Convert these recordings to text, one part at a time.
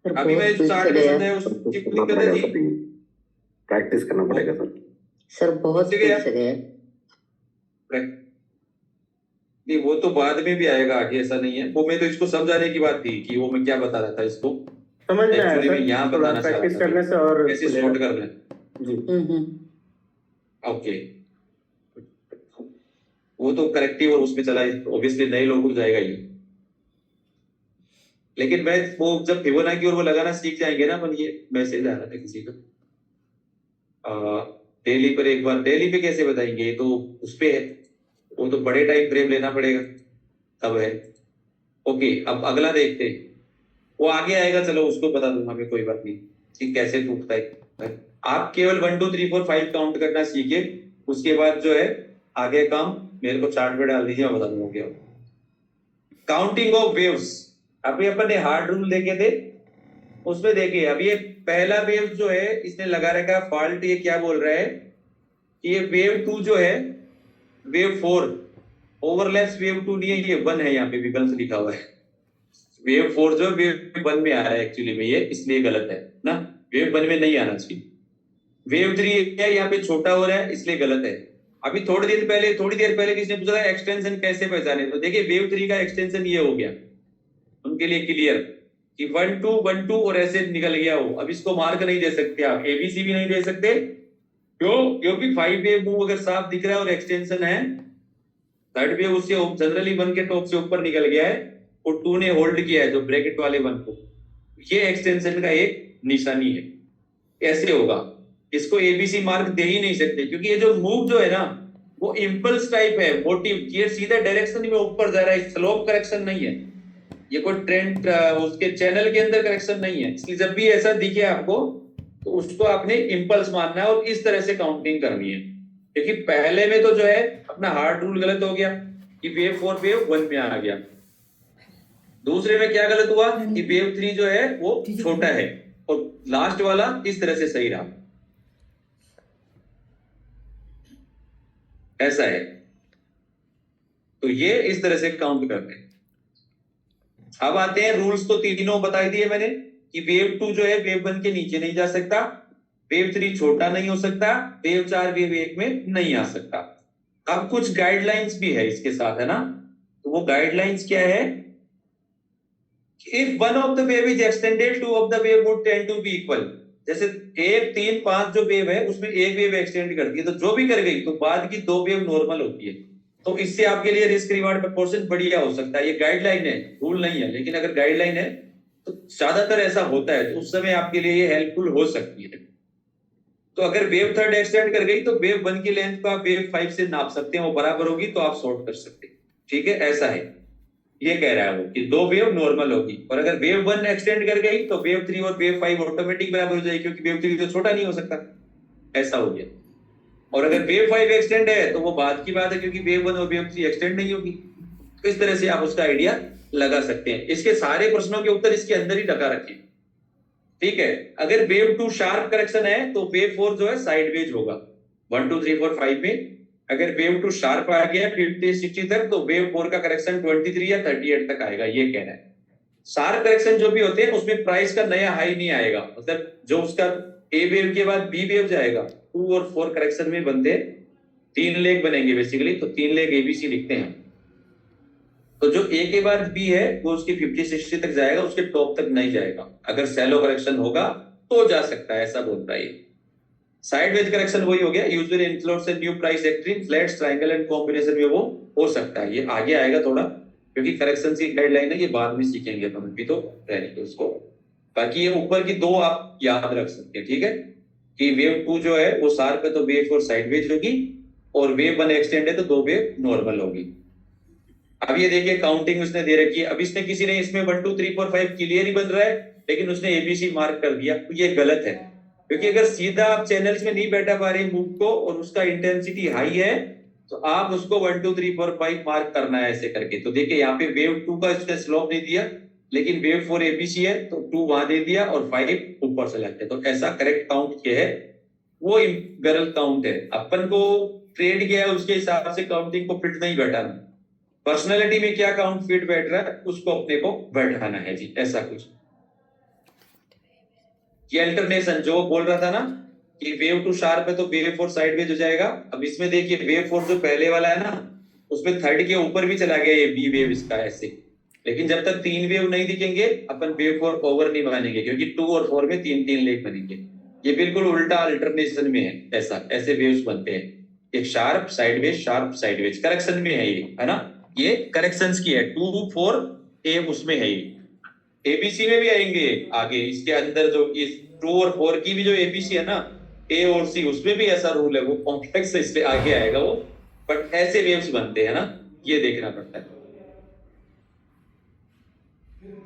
Sir अभी बहुत मैंने स्पीड से चार्ट में गया। समझाया सबको उसकी करना दिक्कत है पड़ेगा, जी। कभी प्रैक्टिस करना पड़ेगा सर। सर बहुत ठीक है स्पीड यार, से गया। नहीं वो तो बाद में भी आएगा आगे, ऐसा नहीं है। वो मैं तो इसको समझाने की बात थी कि वो मैं क्या बता रहा था इसको। समझ में आया एक्चुअली मैं सर, यहाँ थोड़ा बताना चाह रहा प्रैक्टिस था करने से और कैसे खुलेगा। सॉर्ट करना है। जी। ओके, वो तो करेक्टिव और उसमें चला, ऑब्वियसली नए लोगों को जाएगा ही। लेकिन मैं वो जब फिबोनाची और वो लगाना सीख जाएंगे ना अपन, ये मैसेज आ रहा था किसी का डेली पर एक बार। डेली पे कैसे बताएंगे, ये तो उस पे है, वो तो बड़े टाइम फ्रेम लेना पड़ेगा तब है। ओके, अब अगला देखते हैं, वो आगे आएगा, चलो उसको बता दूंगा मैं, कोई बात नहीं कि कैसे टूटता है। आप केवल 1 2 3 4 5 काउंट करना सीखिए, उसके बाद जो है आगे काम मेरे को चार्ट पे डाल दीजिए, मैं बता दूंगा क्या। काउंटिंग ऑफ वेव्स, अभी अपन ने हार्ड रूल देखे थे, उसमें देखिए अभी ये पहला वेव जो है इसने लगा रखा है फॉल्ट। ये क्या बोल रहा है कि ये वेव 2 जो है, वेव 4 ओवरलैप्स वेव 2 नहीं है, ये 1 है, यहाँ पे विकल्प लिखा हुआ है। वेव 4 जो वेव 1 में आ रहा है एक्चुअली में, ये इसलिए गलत है ना, वेव 1 में नहीं आना चाहिए। वेव 3 है, यहाँ पे छोटा हो रहा है इसलिए गलत है। अभी थोड़ी देर पहले किसने पूछा था एक्सटेंशन कैसे पहचाने, तो देखिए वेव 3 का एक्सटेंशन ये हो गया उनके लिए क्लियर कि 1 2 1 2 और ऐसे निकल गया वो। अब इसको मार्क नहीं दे सकते आप, एबीसी भी नहीं दे सकते, क्यों? क्योंकि 5 वेव मूव अगर साफ दिख रहा है और एक्सटेंशन है, थर्ड वेव उससे जनरली 1 के टॉप से ऊपर निकल गया है और 2 ने होल्ड किया है जो ब्रैकेट वाले 1 को, ये एक्सटेंशन का एक निशानी है। कैसे होगा, इसको एबीसी मार्क दे ही नहीं सकते, क्योंकि ये जो मूव जो है ना वो इंपल्स टाइप है, मोटिव, ये सीधा डायरेक्शन में ऊपर जा रहा है, स्लोप करेक्शन नहीं है, ये कोई ट्रेंड उसके चैनल के अंदर करेक्शन नहीं है। इसलिए जब भी ऐसा दिखे आपको तो उसको आपने इंपल्स मानना है और इस तरह से काउंटिंग करनी है। क्योंकि पहले में तो जो है अपना हार्ड रूल गलत हो गया कि वेव 4 वेव 1 में आ गया। दूसरे में क्या गलत हुआ कि वेव 3 जो है वो छोटा है, और लास्ट वाला इस तरह से सही रहा। ऐसा है, तो ये इस तरह से काउंट करते हैं। अब आते हैं रूल्स, तो तीनों बता दिए मैंने कि वेव 2 जो है वेव 1 के नीचे नहीं जा सकता, वेव 3 छोटा नहीं हो सकता, वेव 4 वेव 1 में नहीं आ सकता। अब कुछ गाइडलाइंस भी है इसके साथ, है ना, तो वो गाइडलाइंस क्या है, if one of the wave is extended, two of the wave would tend to be equal. जैसे 1 3 5 जो वेव है उसमें एक वेव एक्सटेंड करती है, तो जो भी कर गई तो बाद की 2 वेव नॉर्मल होती है। तो इससे आपके लिए रिस्क रिवार्ड प्रोपोर्शन बढ़िया हो सकता है। ये गाइडलाइन है, रूल नहीं है, लेकिन अगर गाइडलाइन है तो ज्यादातर ऐसा होता है, तो उस समय आपके लिए ये हेल्पफुल हो सकती है। तो अगर वेव थर्ड एक्सटेंड कर गई तो वेव 1 की लेंथ को आप वेव 5 से नाप सकते हैं, वो बराबर होगी तो आप सॉर्ट कर सकते हैं। ठीक है, ऐसा है, ये कह रहा है वो कि 2 वेव नॉर्मल होगी, और अगर वेव 1 एक्सटेंड कर गई तो वेव 3 और वेव 5 ऑटोमेटिक बराबर हो जाएगी, क्योंकि वेव 3 तो छोटा नहीं हो सकता। ऐसा हो गया। और अगर वेव 5 एक्सटेंड है तो वो बाद की बात है, क्योंकि वेव 1 और वेव 3 एक्सटेंड नहीं होगी। तो इस तरह से आप उसका आइडिया लगा सकते हैं। इसके सारे प्रश्नों के उत्तर इसके अंदर ही लगा रखिए। ठीक है, अगर वेव 2 शार्प करेक्शन है तो वेव 4 जो है साइडवेज होगा 1 2 3 4 5 में। अगर वेव 2 शार्प आ गया 50 60 तक, तो वेव 4 का करेक्शन 23 या 38 तक आएगा, ये कहना है। शार्प करेक्शन जो भी होते हैं उसमें प्राइस का नया हाई नहीं आएगा, मतलब जो उसका ए वेव के बाद बी वेव जाएगा, 2 और 4 करेक्शन में बनते हैं 3 लेग बनेंगे बेसिकली, तो 3 लेग एबीसी लिखते हैं। तो जो ए के बाद बी है वो उसकी 50 60 तक जाएगा, उसके टॉप तक नहीं जाएगा। अगर सैलो करेक्शन होगा तो जा सकता है, ऐसा बोलता है। साइडवेज करेक्शन वही हो गया, usually includes new price extreme flats triangle and combination में वो हो सकता है। ये आगे आएगा थोड़ा, क्योंकि करेक्शन की गाइडलाइन है, ये बाद में सीखेंगे अपन, भी तो रहेंगे उसको। बाकी ये ऊपर की 2 आप याद रख सकते हैं, ठीक है, कि वेव 2 जो है वो शार्प है तो वेव 4 साइडवेज होगी, और वेव 1 एक्सटेंड है तो 2 वेव नॉर्मल होगी। अब ये देखिए काउंटिंग उसने दे रखी है। अब इसने किसी ने इसमें 1 2 3 4 5 क्लियर ही बन रहा है, लेकिन उसने एबीसी मार्क कर दिया, तो ये गलत है। क्योंकि अगर सीधा आप चैनल्स में नहीं बैठा पा रहे मूव को और उसका इंटेंसिटी हाई है, तो आप उसको 1 2 3 4 5 मार्क करना है ऐसे करके। तो देखिए यहाँ पे वेव 2 का इसने स्लोप नहीं दिया, लेकिन वेव 4 एबीसी है तो 2 वहां दे दिया और 5 ऊपर से लगते, तो ऐसा करेक्ट काउंट किया है। वो गलत काउंट है, अपन को ट्रेड किया है उसके हिसाब से काउंटिंग को फिट नहीं बैठाना। पर्सनैलिटी में क्या काउंट फिट बैठ रहा है उसको अपने को बैठाना है जी, ऐसा कुछ। ये अल्टरनेशन जो बोल रहा था ना कि वेव टू शार्प है तो वेव फोर साइडवेज हो जाएगा। अब इसमें देखिए वेव फोर जो पहले वाला है ना, उसमें थर्ड के ऊपर भी चला गया ये बी वेव इसका ऐसे। लेकिन जब तक तीन वेव नहीं दिखेंगे अपन वेव फोर ओवर नहीं मानेंगे, क्योंकि टू और फोर में तीन तीन लेग बनेंगे। ये बिल्कुल उल्टा अल्टरनेशन में है, ऐसा ऐसे वेव्स बनते हैं। एक शार्प साइडवेज करेक्शन में है ये, है ना। ये करेक्शंस की है, टू फोर ए उसमें है ये। एबीसी में भी आएंगे आगे इसके अंदर, जो इस टू और फोर की भी जो एबीसी है ना, ए और सी, उसमें भी ऐसा रूल है, वो कॉम्प्लेक्स है इसलिए आगे आएगा वो। बट ऐसे वेव्स बनते हैं ना, ये देखना पड़ता है।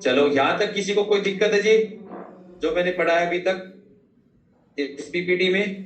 चलो यहां तक किसी को कोई दिक्कत है जी, जो मैंने पढ़ा है अभी तक इस पीपीटी में?